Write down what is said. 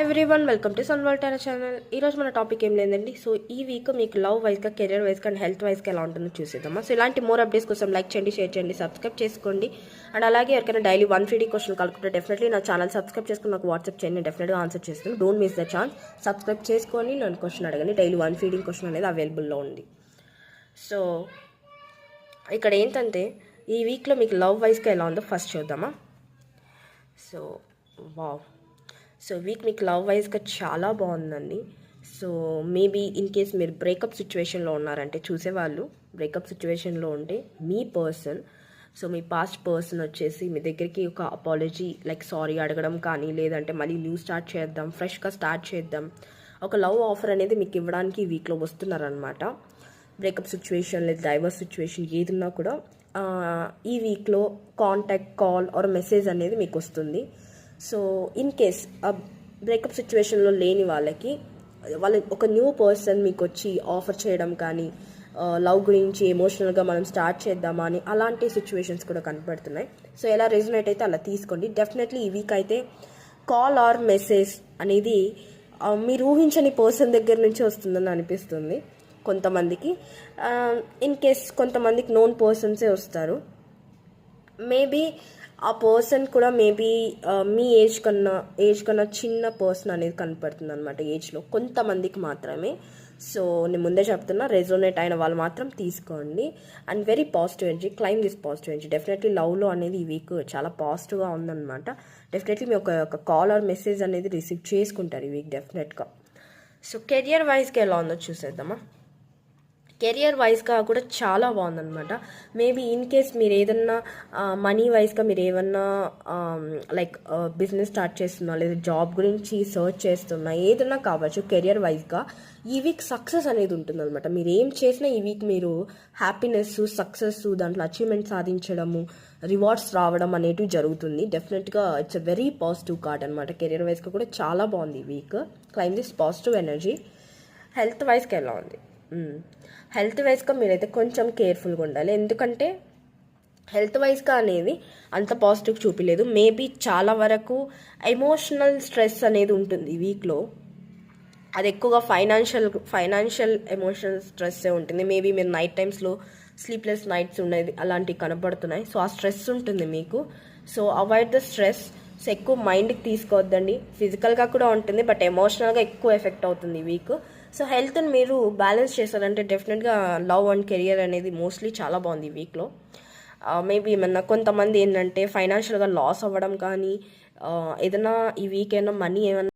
Everyone welcome to సన్వాల్టారా channel. ఈరోజు మన టాపిక్ ఏం లేదండి. సో ఈ వీక్ మీకు లవ్ వైజ్గా, కెరియర్ వైజ్గా అండ్ హెల్త్ వైజ్గా ఎలా ఉంటుందో చూసేద్దామా. సో ఇలాంటి మోర్ అప్డేట్స్ కోసం లైక్ చేయండి, షేర్ చేయండి, సబ్స్క్రైబ్ చేసుకోండి. అండ్ అలాగే ఎవరికైనా డైలీ 1 క్వశ్చన్ కలుపుకుంటే డెఫినెట్లీ నా ఛానల్ సబ్స్క్రైబ్ చేసుకుని నాకు వాట్సాప్ చేయండి, నేను డెఫినెట్గా ఆన్సర్ చేస్తాను. Don't miss the chance. Subscribe చేసుకొని నన్ను క్వశ్చన్ అడగండి. డైలీ 1 క్వశ్చన్ అనేది అవైలబుల్లో ఉంది. సో ఇక్కడ ఏంటంటే ఈ వీక్లో మీకు లవ్ వైజ్గా ఎలా ఉందో ఫస్ట్ చూద్దామా. సో వావ్, సో వీక్ మీకు లవ్ వైజ్గా చాలా బాగుందండి. సో మేబీ ఇన్ కేస్ మీరు బ్రేకప్ సిచ్యువేషన్లో ఉన్నారంటే, చూసేవాళ్ళు బ్రేకప్ సిచ్యువేషన్లో ఉంటే మీ పర్సన్, సో మీ పాస్ట్ పర్సన్ వచ్చేసి మీ దగ్గరికి ఒక అపాలజీ లైక్ సారీ అడగడం కానీ, లేదంటే మళ్ళీ న్యూ స్టార్ట్ చేద్దాం, ఫ్రెష్గా స్టార్ట్ చేద్దాం, ఒక లవ్ ఆఫర్ అనేది మీకు ఇవ్వడానికి ఈ వీక్లో వస్తున్నారనమాట. బ్రేకప్ సిచ్యువేషన్ లేదా డైవర్స్ సిచ్యువేషన్ ఏదున్నా కూడా ఈ వీక్లో కాంటాక్ట్, కాల్ ఆర్ మెసేజ్ అనేది మీకు వస్తుంది. సో ఇన్ కేస్ ఆ బ్రేకప్ సిచ్యువేషన్లో లేని వాళ్ళకి ఒక న్యూ పర్సన్ మీకు వచ్చి ఆఫర్ చేయడం కానీ, లవ్ గురించి ఎమోషనల్గా మనం స్టార్ట్ చేద్దామా అని అలాంటి సిచ్యువేషన్స్ కూడా కనపడుతున్నాయి. సో ఎలా రెజొనేట్ అయితే అలా తీసుకోండి. డెఫినెట్లీ ఈ వీక్ అయితే కాల్ ఆర్ మెసేజ్ అనేది మీరు ఊహించని పర్సన్ దగ్గర నుంచి వస్తుందని అనిపిస్తుంది కొంతమందికి. ఇన్ కేస్ కొంతమందికి నోన్ పర్సన్సే వస్తారు. మేబీ ఆ పర్సన్ కూడా మేబీ మీ ఏజ్ కన్నా చిన్న పర్సన్ అనేది కనపడుతుంది అనమాట, ఏజ్లో కొంతమందికి మాత్రమే. సో నేను ముందే చెప్తున్నా, రెజోనేట్ అయిన వాళ్ళు మాత్రం తీసుకోండి. And very positive energy, claim this positive energy. Definitely లవ్లో అనేది ఈ వీక్ చాలా పాజిటివ్గా ఉందన్నమాట. డెఫినెట్లీ మీ ఒక కాల్ ఆర్ మెసేజ్ అనేది రిసీవ్ చేసుకుంటారు ఈ వీక్ డెఫినెట్గా. సో కెరియర్ వైజ్గా ఎలా ఉందో చూసేద్దామా. కెరియర్ వైజ్గా కూడా చాలా బాగుందనమాట. మేబీ ఇన్ కేస్ మీరు ఏదన్నా మనీ వైజ్గా మీరు ఏమన్నా లైక్ బిజినెస్ స్టార్ట్ చేస్తున్నా, లేదా జాబ్ గురించి సర్చ్ చేస్తున్నా, ఏదన్నా కావచ్చు, కెరియర్ వైజ్గా ఈ వీక్ సక్సెస్ అనేది ఉంటుందన్నమాట. మీరు ఏం చేసినా ఈ వీక్ మీరు హ్యాపీనెస్, సక్సెస్, దాంట్లో అచీవ్మెంట్ సాధించడము, రివార్డ్స్ రావడం అనేటివి జరుగుతుంది. డెఫినెట్గా it's a very positive card అనమాట. కెరియర్ వైజ్గా కూడా చాలా బాగుంది ఈ week. Claim this positive energy. Health వైజ్గా ఎలా ఉంది? హెల్త్ వైజ్గా మీరైతే కొంచెం కేర్ఫుల్గా ఉండాలి. ఎందుకంటే హెల్త్ వైజ్గా అనేది అంత పాజిటివ్ చూపించలేదు. మేబీ చాలా వరకు ఎమోషనల్ స్ట్రెస్ అనేది ఉంటుంది ఈ వీక్లో. అది ఎక్కువగా ఫైనాన్షియల్ ఎమోషనల్ స్ట్రెస్సే ఉంటుంది. మేబీ మీరు నైట్ టైమ్స్లో స్లీప్లెస్ నైట్స్ ఉండేది అలాంటివి కనపడుతున్నాయి. సో ఆ స్ట్రెస్ ఉంటుంది మీకు. So avoid the stress. So ఎక్కువ మైండ్కి తీసుకోవద్దండి. ఫిజికల్గా కూడా ఉంటుంది, బట్ ఎమోషనల్గా ఎక్కువ ఎఫెక్ట్ అవుతుంది ఈ వీక్. సో హెల్త్ని మీరు బ్యాలెన్స్ చేస్తారంటే డెఫినెట్గా లవ్ అండ్ కెరియర్ అనేది మోస్ట్లీ చాలా బాగుంది ఈ వీక్లో. మేబీ ఏమన్నా కొంతమంది ఏంటంటే ఫైనాన్షియల్గా లాస్ అవ్వడం కానీ, ఏదైనా ఈ వీక్ ఏమైనా మనీ ఏమన్నా